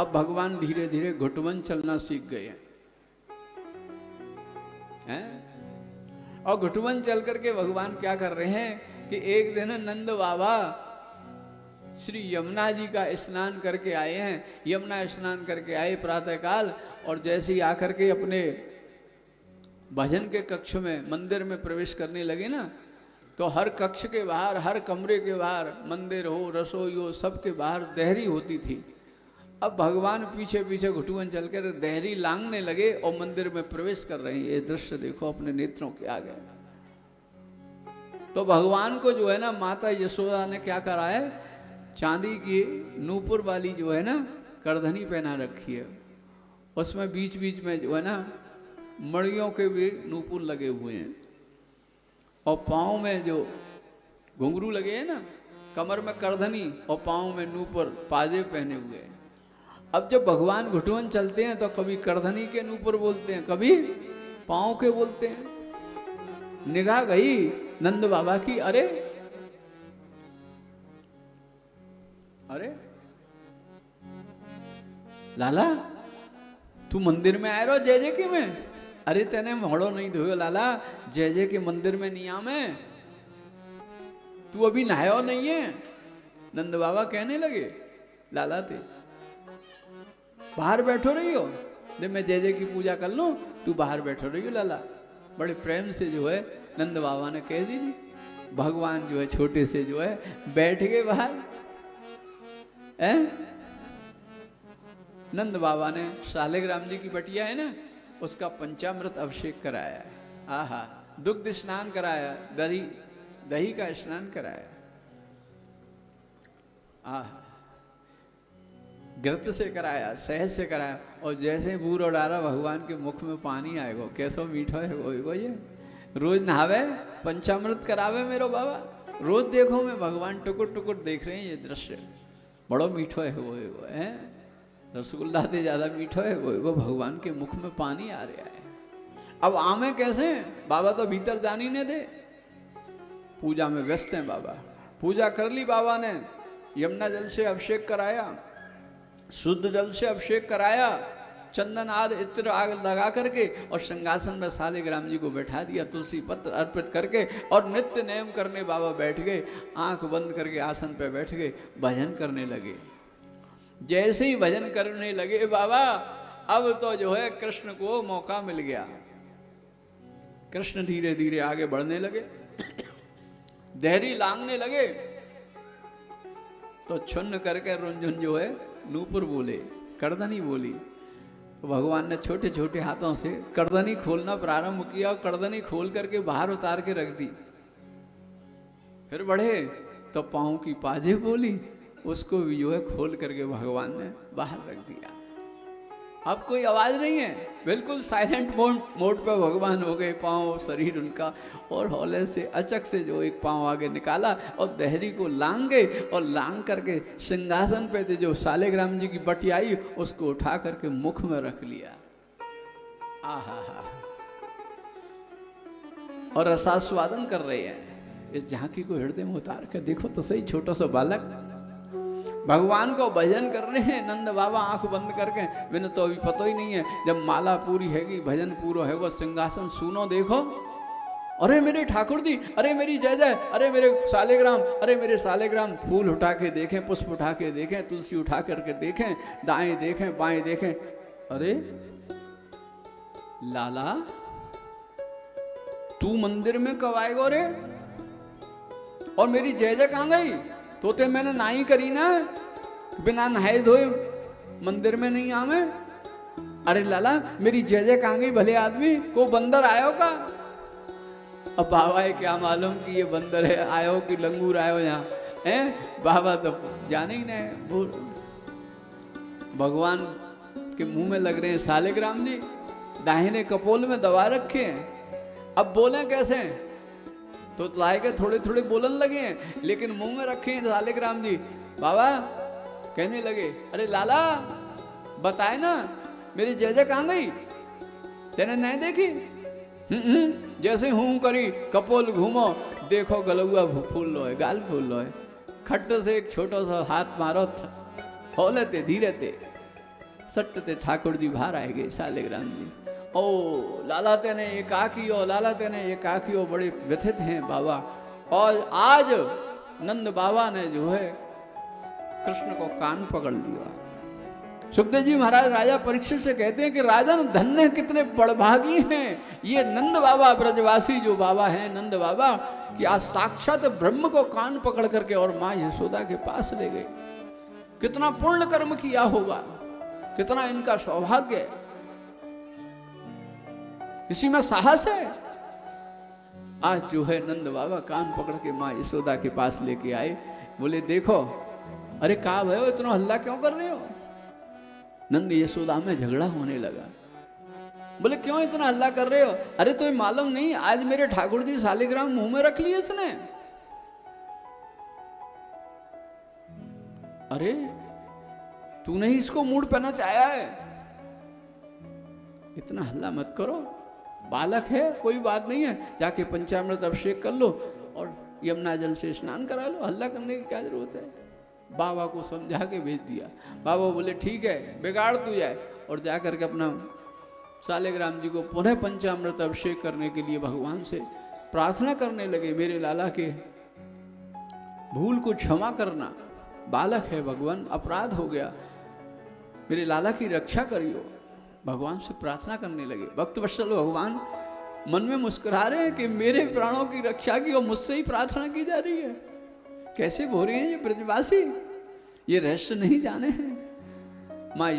अब भगवान धीरे धीरे घुटवन चलना सीख गए हैं। और घुटवन चल करके भगवान क्या कर रहे हैं कि एक दिन नंद बाबा श्री यमुना जी का स्नान करके आए हैं। यमुना स्नान करके आए प्रातःकाल, और जैसे ही आकर के अपने भजन के कक्ष में मंदिर में प्रवेश करने लगे ना, तो हर कक्ष के बाहर, हर कमरे के बाहर, मंदिर हो, रसोई हो, सबके बाहर देहरी होती थी। अब भगवान पीछे पीछे घुटुवन चलकर देहरी लांघने लगे और मंदिर में प्रवेश कर रहे हैं। ये दृश्य देखो अपने नेत्रों के आगे। तो भगवान को जो है ना माता यशोदा ने क्या करा है, चांदी की नूपुर वाली जो है ना करधनी पहना रखी है। उसमें बीच बीच में जो है ना मड़ियों के भी नूपुर लगे हुए हैं, और पाँव में जो घुंघरू लगे हैं ना, कमर में करधनी और पाँव में नूपुर पाजे पहने हुए हैं। अब जब भगवान घुटुवन चलते हैं तो कभी करधनी के नूपुर बोलते हैं, कभी पाँव के बोलते हैं। निगाह गई नंद बाबा की, अरे अरे लाला तू मंदिर में आए रो जय जय के में? अरे तेने मोड़ो नहीं धोयो लाला, जय जय के मंदिर में नहीं आमे, तू अभी नहायो नहीं है। नंद बाबा कहने लगे लाला ते बाहर बैठो रही हो, जब मैं जय जय की पूजा कर लूं तू बाहर बैठो रही हो लाला। बड़े प्रेम से जो है नंद बाबा ने कह दी नहीं। भगवान जो है छोटे से जो है बैठ गए बाहर। नंद बाबा ने शालिग्राम जी की बटिया है ना, उसका पंचामृत अभिषेक कराया है। आहा, दुग्ध स्नान कराया, दही का स्नान कराया। आहा, घृत से कराया, शहद से कराया। और जैसे बूढ़ डारा भगवान के मुख में पानी आएगा, कैसो मीठो है वो ये। रोज नहावे, पंचामृत करावे मेरो बाबा। रोज देखो मैं भगवान टुकुर टुकुर देख रहे हैं ये दृश्य। बड़ो मीठो है वो है, रसगुल्ला से ज्यादा मीठो है वो भगवान के मुख में पानी आ रहा है। अब आमे कैसे, बाबा तो भीतर जानी नहीं दे। पूजा में व्यस्त हैं बाबा। पूजा कर ली बाबा ने, यमुना जल से अभिषेक कराया, शुद्ध जल से अभिषेक कराया, चंदन आद इत्र आग लगा करके, और सिंहासन में शालिग्राम जी को बैठा दिया, तुलसी पत्र अर्पित करके, और नित्य नेम करने बाबा बैठ गए। आंख बंद करके आसन पे बैठ गए, भजन करने लगे। जैसे ही भजन करने लगे बाबा, अब तो जो है कृष्ण को मौका मिल गया। कृष्ण धीरे धीरे आगे बढ़ने लगे, देहरी लांघने लगे, तो छुन्न करके रुंझुन जो है नूपुर बोले, करधनी बोली। तो भगवान ने छोटे छोटे हाथों से करधनी खोलना प्रारंभ किया, और करधनी खोल करके बाहर उतार के रख दी। फिर बढ़े तो पाँव की पाजे बोली, उसको भी जो है खोल करके भगवान ने बाहर रख दिया। अब कोई आवाज नहीं है, बिल्कुल साइलेंट मोड पे भगवान हो गए। पाँव शरीर उनका, और हौले से अचक से जो एक पाँव आगे निकाला और देहरी को लांग गए, और लांग करके सिंहासन पे थे जो शालिग्राम जी की बटिया आई, उसको उठा करके मुख में रख लिया। आहा, और रसास्वादन कर रहे हैं। इस झांकी को हृदय में उतार कर देखो तो सही, छोटा सा बालक भगवान को भजन कर रहे हैं। नंद बाबा आंख बंद करके, मैंने तो अभी पता ही नहीं है, जब माला पूरी हैगी, भजन पूरा है, वो सिंहासन सुनो देखो। अरे मेरे ठाकुर जी, अरे मेरी जय जय, अरे मेरे शालिग्राम, अरे मेरे शालिग्राम। फूल उठा के देखें, पुष्प उठा के देखें, तुलसी उठा करके देखें, दाएं देखें, बाएं देखें। अरे लाला तू मंदिर में कब आएगो रे? और मेरी जय जय कहाँ गई? तो ते मैंने नाई करी ना, बिना नहाए धोए मंदिर में नहीं आवे। अरे लाला मेरी जय जय कहाँ गई? भले आदमी को बंदर आयो का? अब बाबा है क्या मालूम कि ये बंदर है आयो कि लंगूर आयो यहाँ है। बाबा तो जाने ही नहीं। भगवान के मुंह में लग रहे हैं शालिग्राम जी, दाहिने कपोल में दबा रखे हैं। अब बोले कैसे? तो लाए के थोड़े थोड़े बोलन लगे हैं, लेकिन मुंह में रखे हैं शालिग्राम जी। बाबा कहने लगे, अरे लाला बताए ना मेरी जय जय कहाँ गई? तेने नहीं देखी? जैसे हूं करी कपोल घूमो, देखो गलुआ फूल लो है, गाल फूल लो है। खट्ट से एक छोटा सा हाथ मारो, हो लेते धीरे थे। सट्ट ते ठाकुर जी बाहर आए गए शालिग्राम जी। ओ लाला तेने ये का कियो, लाला तेने ये का कियो, बड़े व्यथित हैं बाबा। और आज नंद बाबा ने जो है कृष्ण को कान पकड़ लिया। सुखदेव जी महाराज राजा परीक्षित से कहते हैं कि राजन धन्य कितने बड़भागी हैं ये नंद बाबा, ब्रजवासी जो बाबा हैं नंद बाबा, कि आज साक्षात ब्रह्म को कान पकड़ करके और मां यशोदा के पास ले गए। कितना पूर्ण कर्म किया होगा, कितना इनका सौभाग्य है, इसी में साहस है। आज जो है नंद बाबा कान पकड़ के मां यशोदा के पास लेके आए। बोले देखो, अरे कहा भयो इतना हल्ला क्यों कर रहे हो? नंद यशोदा में झगड़ा होने लगा। बोले क्यों इतना हल्ला कर रहे हो? अरे तुम्हें मालूम नहीं आज मेरे ठाकुर जी शालिग्राम मुंह में रख लिए इसने। अरे तूने ही इसको मूड पहना चाहा है, इतना हल्ला मत करो, बालक है कोई बात नहीं है, जाके पंचामृत अभिषेक कर लो और यमुना जल से स्नान करा लो, हल्ला करने की क्या जरूरत है। बाबा को समझा के भेज दिया। बाबा बोले ठीक है बिगाड़ तू जाए, और जाकर के अपना शालिग्राम जी को पुनः पंचामृत अभिषेक करने के लिए भगवान से प्रार्थना करने लगे। मेरे लाला के भूल को क्षमा करना, बालक है भगवान, अपराध हो गया, मेरे लाला की रक्षा करियो। भगवान से प्रार्थना करने लगे। भक्त वत्सल भगवान मन में मुस्कुरा रहे हैं कि मेरे प्राणों की रक्षा की और मुझसे ही प्रार्थना की जा रही है। कैसे हो रहे हैं ये ब्रजवासी, ये रहस्य नहीं जाने हैं। माँ